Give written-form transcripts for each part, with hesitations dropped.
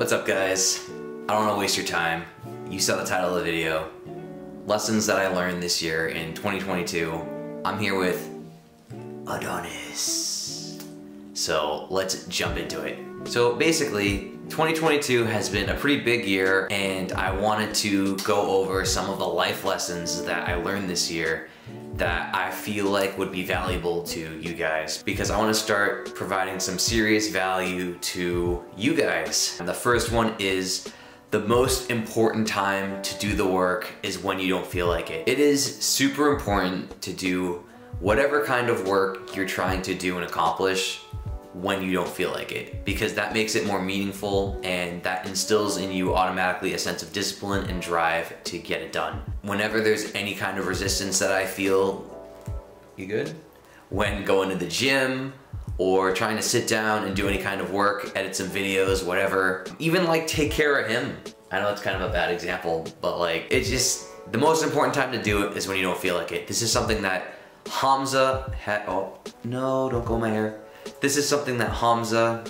What's up, guys? I don't want to waste your time. You saw the title of the video. Lessons that I learned this year in 2022. I'm here with Adonis. So let's jump into it. So basically, 2022 has been a pretty big year, and I wanted to go over some of the life lessons that I learned this year that I feel like would be valuable to you guys, because I want to start providing some serious value to you guys. And the first one is the most important time to do the work is when you don't feel like it. It is super important to do whatever kind of work you're trying to do and accomplish when you don't feel like it, because that makes it more meaningful and that instills in you automatically a sense of discipline and drive to get it done. Whenever there's any kind of resistance that I feel, you good? When going to the gym or trying to sit down and do any kind of work, edit some videos, whatever, even like take care of him. I know it's kind of a bad example, but like, it's just the most important time to do it is when you don't feel like it. This is something that Hamza had, oh no, don't go in my hair. This is something that Hamza,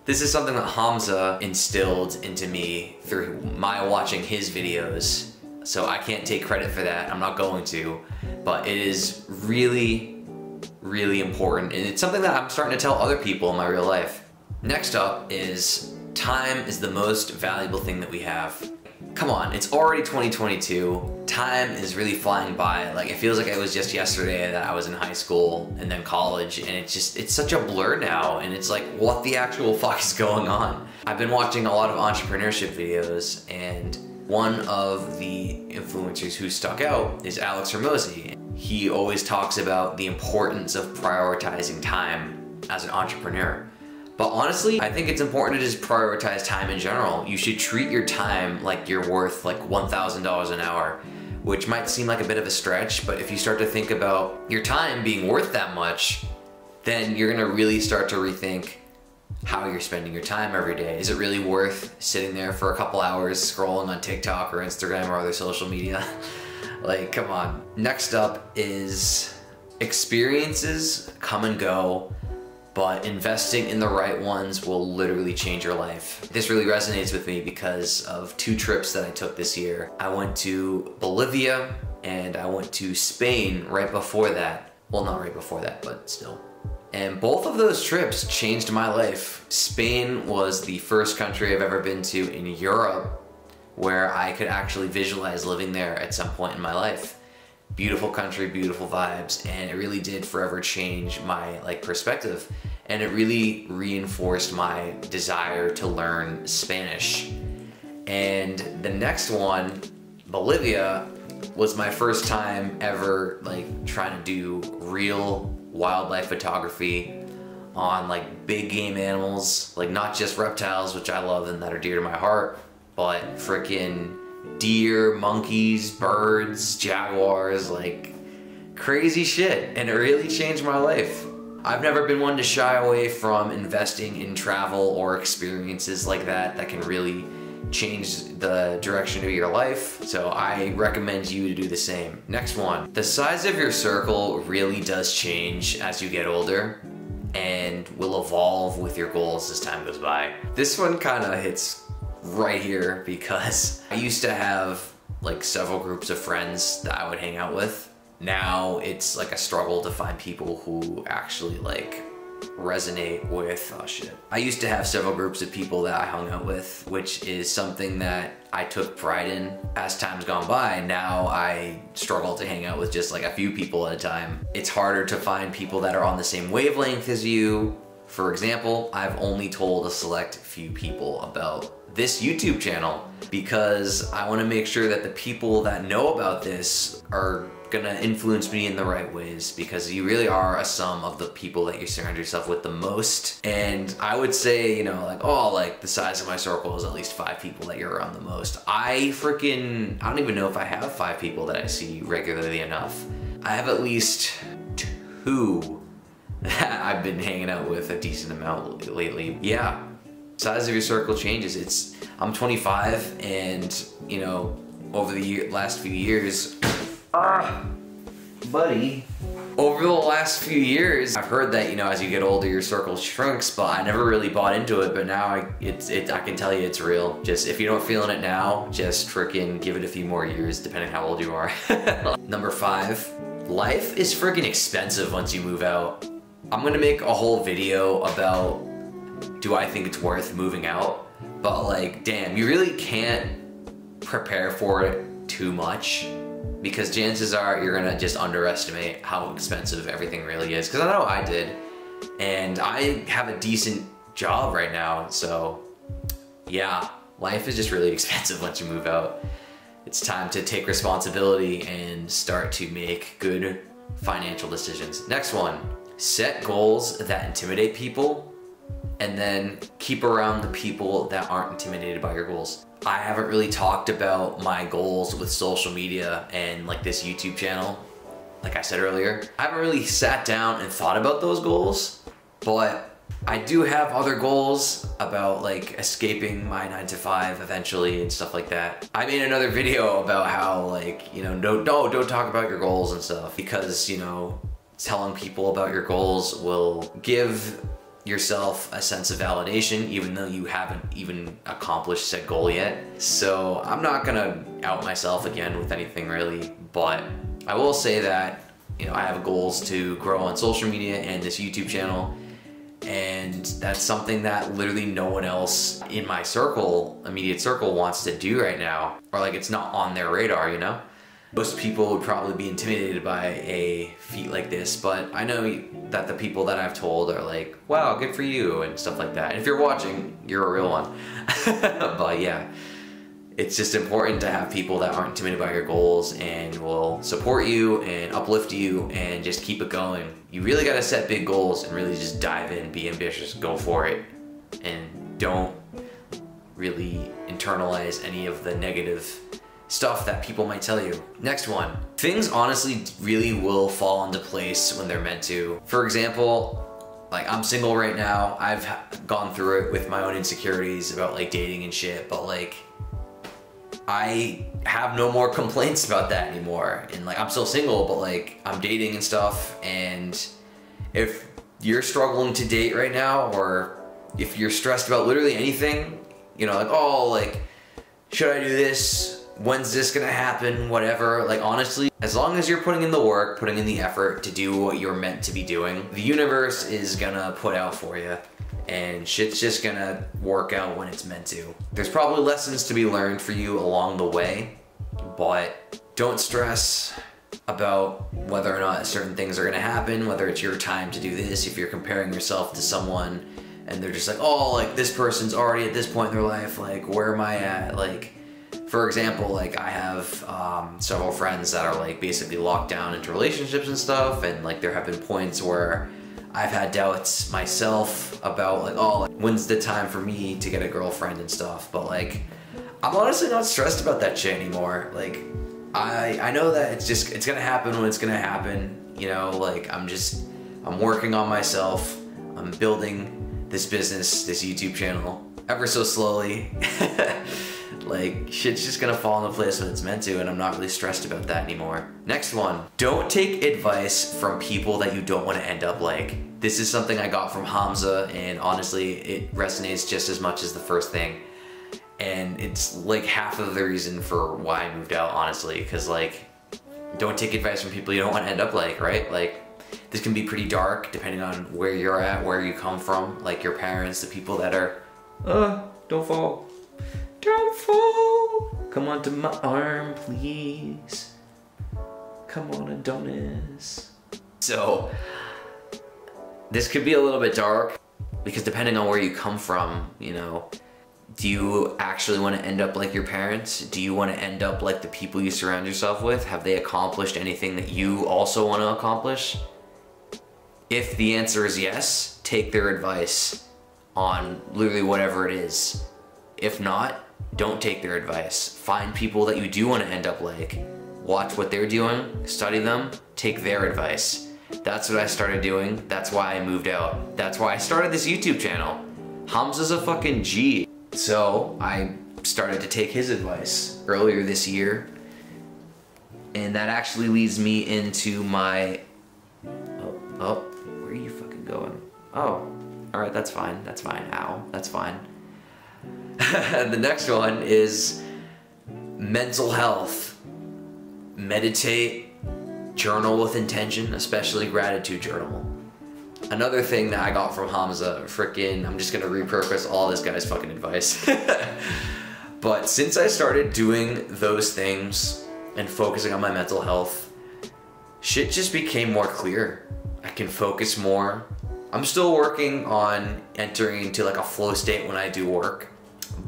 This is something that Hamza instilled into me through my watching his videos. So I can't take credit for that, I'm not going to, but it is really, really important. And it's something that I'm starting to tell other people in my real life. Next up is time is the most valuable thing that we have. Come on, it's already 2022. Time is really flying by. Like, it feels like it was just yesterday that I was in high school and then college, and it's such a blur now, and it's like, what the actual fuck is going on? I've been watching a lot of entrepreneurship videos, and one of the influencers who stuck out is Alex Hormozi. He always talks about the importance of prioritizing time as an entrepreneur. But honestly, I think it's important to just prioritize time in general. You should treat your time like you're worth like $1,000 an hour, which might seem like a bit of a stretch, but if you start to think about your time being worth that much, then you're gonna really start to rethink how you're spending your time every day. Is it really worth sitting there for a couple hours scrolling on TikTok or Instagram or other social media? Like, come on. Next up is experiences come and go, but investing in the right ones will literally change your life. This really resonates with me because of two trips that I took this year. I went to Bolivia and I went to Spain right before that. Well, not right before that, but still. And both of those trips changed my life. Spain was the first country I've ever been to in Europe where I could actually visualize living there at some point in my life. Beautiful country, beautiful vibes, and it really did forever change my perspective, and it really reinforced my desire to learn Spanish. And the next one, Bolivia, was my first time ever trying to do real wildlife photography on big game animals, not just reptiles, which I love and that are dear to my heart, but frickin' deer, monkeys, birds, jaguars, crazy shit. And it really changed my life. I've never been one to shy away from investing in travel or experiences like that can really change the direction of your life. So I recommend you to do the same. Next one. The size of your circle really does change as you get older and will evolve with your goals as time goes by. This one kind of hits right here because I used to have several groups of friends that I would hang out with. Now it's a struggle to find people who actually resonate with, oh shit. I used to have several groups of people that I hung out with, which is something that I took pride in. As time's gone by, now I struggle to hang out with just a few people at a time. It's harder to find people that are on the same wavelength as you. For example, I've only told a select few people about this YouTube channel because I want to make sure that the people that know about this are gonna influence me in the right ways, because you really are a sum of the people that you surround yourself with the most. And I would say, the size of my circle is at least 5 people that you're around the most. I don't even know if I have 5 people that I see regularly enough. I have at least 2 that I've been hanging out with a decent amount lately. Yeah, size of your circle changes. I'm 25, and over the last few years, buddy, Over the last few years, I've heard that, you know, as you get older, your circle shrinks, but I never really bought into it. But now I can tell you it's real. Just if you don't feeling it now, just freaking give it a few more years, depending how old you are. Number 5, life is freaking expensive once you move out. I'm gonna make a whole video about, do I think it's worth moving out? But like, damn, you really can't prepare for it too much, because chances are you're gonna just underestimate how expensive everything really is. Because I know I did, and I have a decent job right now, so yeah, life is just really expensive once you move out. It's time to take responsibility and start to make good financial decisions. Next one, set goals that intimidate people, and then keep around the people that aren't intimidated by your goals. I haven't really talked about my goals with social media and like this YouTube channel. Like I said earlier, I haven't really sat down and thought about those goals, but I do have other goals about like escaping my 9-to-5 eventually and stuff like that. I made another video about how, like, you know, don't talk about your goals and stuff, because, you know, telling people about your goals will give yourself a sense of validation even though you haven't even accomplished said goal yet. So I'm not gonna out myself again with anything really, but I will say that, you know, I have goals to grow on social media and this YouTube channel, and that's something that literally no one else in my circle, immediate circle, wants to do right now, or like it's not on their radar, you know? Most people would probably be intimidated by a feat like this, but I know that the people that I've told are like, wow, good for you, and stuff like that. And if you're watching, you're a real one. But yeah, it's just important to have people that aren't intimidated by your goals and will support you and uplift you and just keep it going. You really gotta set big goals and really just dive in, be ambitious, go for it, and don't really internalize any of the negative stuff that people might tell you. Next one. Things honestly really will fall into place when they're meant to. For example, like I'm single right now. I've gone through it with my own insecurities about like dating and shit, but like I have no more complaints about that anymore. And like I'm still single, but like I'm dating and stuff. And if you're struggling to date right now, or if you're stressed about literally anything, you know, like, oh, like, should I do this? When's this gonna happen? Whatever. Like honestly, as long as you're putting in the work, putting in the effort to do what you're meant to be doing, the universe is gonna put out for you, and shit's just gonna work out when it's meant to. There's probably lessons to be learned for you along the way, but don't stress about whether or not certain things are gonna happen, whether it's your time to do this. If you're comparing yourself to someone and they're just like, oh, like this person's already at this point in their life, like where am I at? Like, for example, like I have several friends that are like basically locked down into relationships and stuff, and like there have been points where I've had doubts myself about like, oh, like, when's the time for me to get a girlfriend and stuff. But like, I'm honestly not stressed about that shit anymore. Like, I know that it's gonna happen when it's gonna happen, you know, like I'm working on myself, I'm building this business, this YouTube channel, ever so slowly. Like, shit's just gonna fall into place when it's meant to, and I'm not really stressed about that anymore. Next one, don't take advice from people that you don't want to end up like. This is something I got from Hamza, and honestly, it resonates just as much as the first thing. And it's like half of the reason for why I moved out, honestly, because like, don't take advice from people you don't want to end up like, right? Like, this can be pretty dark depending on where you're at, where you come from, like your parents, the people that are, don't fall. Don't fall. Come onto my arm, please. Come on, Adonis. So, this could be a little bit dark because depending on where you come from, you know, do you actually want to end up like your parents? Do you want to end up like the people you surround yourself with? Have they accomplished anything that you also want to accomplish? If the answer is yes, take their advice on literally whatever it is. If not, don't take their advice. Find people that you do want to end up like. Watch what they're doing, study them, take their advice. That's what I started doing. That's why I moved out. That's why I started this YouTube channel. Hamza's a fucking G. So I started to take his advice earlier this year. And that actually leads me into my Oh, where are you fucking going? Oh, all right, that's fine. That's fine. Ow, that's fine. The next one is mental health. Meditate, journal with intention, especially gratitude journal. Another thing that I got from Hamza, I'm just gonna repurpose all this guy's fucking advice. But since I started doing those things and focusing on my mental health, shit just became more clear. I can focus more. I'm still working on entering into like a flow state when I do work,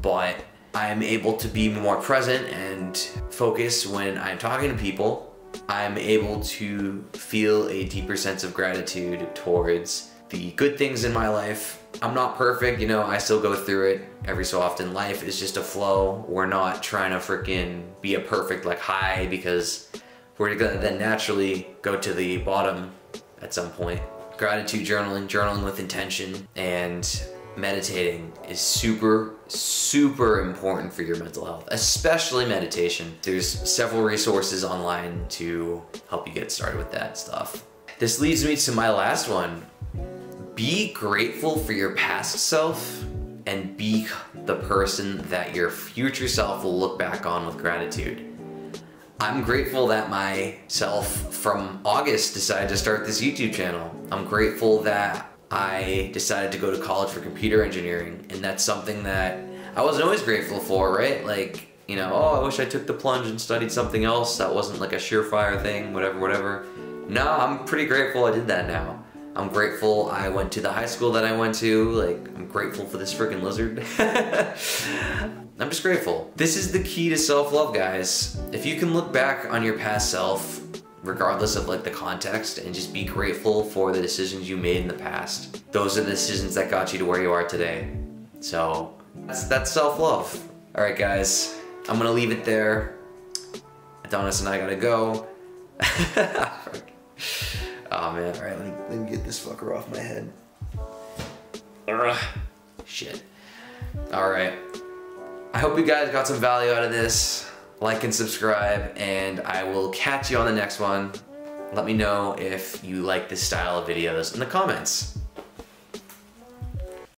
but I'm able to be more present and focus when I'm talking to people. I'm able to feel a deeper sense of gratitude towards the good things in my life. I'm not perfect, you know, I still go through it every so often. Life is just a flow. We're not trying to freaking be a perfect like high, because we're gonna then naturally go to the bottom at some point. Gratitude journaling with intention, and meditating is super, super important for your mental health, especially meditation. There's several resources online to help you get started with that stuff. This leads me to my last one. Be grateful for your past self and be the person that your future self will look back on with gratitude. I'm grateful that myself from August decided to start this YouTube channel. I'm grateful that I decided to go to college for computer engineering, and that's something that I wasn't always grateful for, right? Like, you know, oh, I wish I took the plunge and studied something else that wasn't like a surefire thing, whatever. No, I'm pretty grateful I did that now. I'm grateful I went to the high school that I went to. Like, I'm grateful for this freaking lizard. I'm just grateful. This is the key to self-love, guys. If you can look back on your past self, regardless of like the context, and just be grateful for the decisions you made in the past, those are the decisions that got you to where you are today. So that's self-love. All right, guys, I'm gonna leave it there. Adonis and I gotta go. Oh man, all right, let me get this fucker off my head. Shit. All right. I hope you guys got some value out of this. Like and subscribe, and I will catch you on the next one. Let me know if you like this style of videos in the comments.